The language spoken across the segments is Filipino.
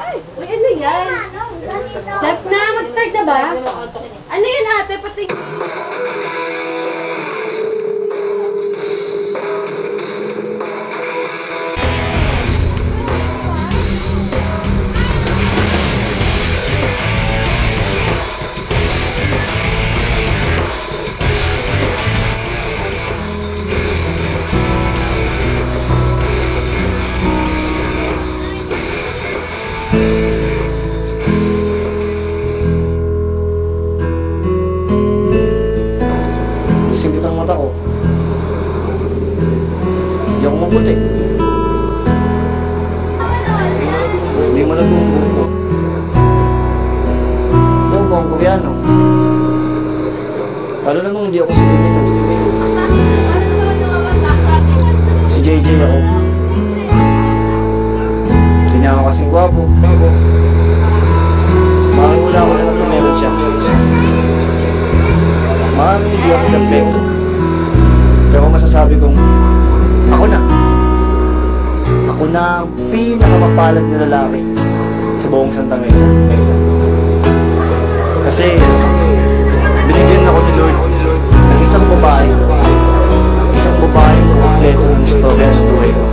Ay! Uy, ano yan? Last na? Mag-start na ba? Ano yan ate? Pati... Singkit ang mata ko. Hindi ako mabuti. Hindi mo nagbubuko. Ano ba ang koreano? Lalo namang hindi ako si Domino. Si JJ ako. Hindi niya ako kasing gwapo. Parang wala ko na lang meron siya. Maraming hindi ako perfecto. Pero masasabi kong, ako na. Ako na ang pinakamapalad na lalaki sa buong Santa Mesa. Kasi, binigyan ako ni Lord ng isang babae. Isang babae na kompleto ng istorya sa buhay ko.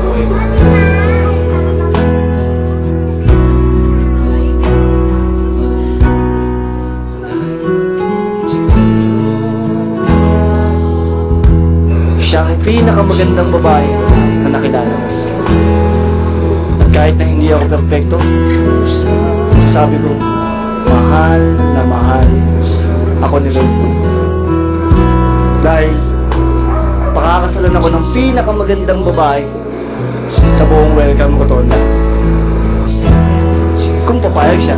Siya ang pinakamagandang babae na nakilala ko. At kahit na hindi ako perfecto, sasabi ko, mahal na mahal ako ni Lord. Dahil pakakasalan ako ng pinakamagandang babae sa buong welcome ko to. Kung papayag siya.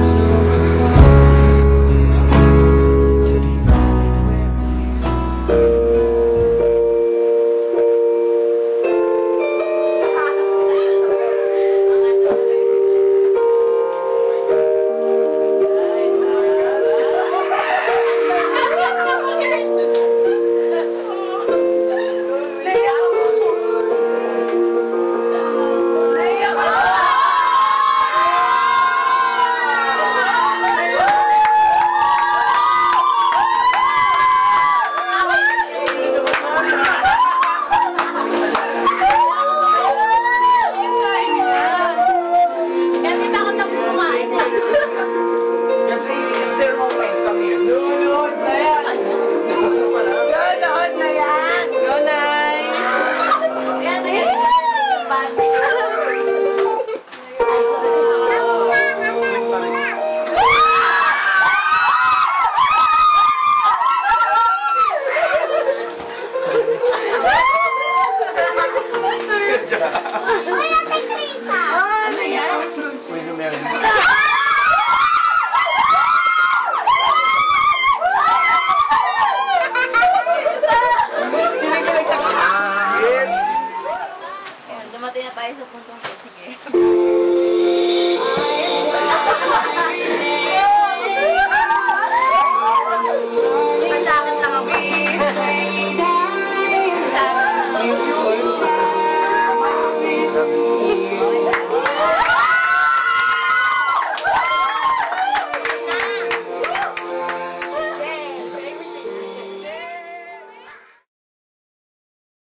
Dumating na tayo sa puntong sige.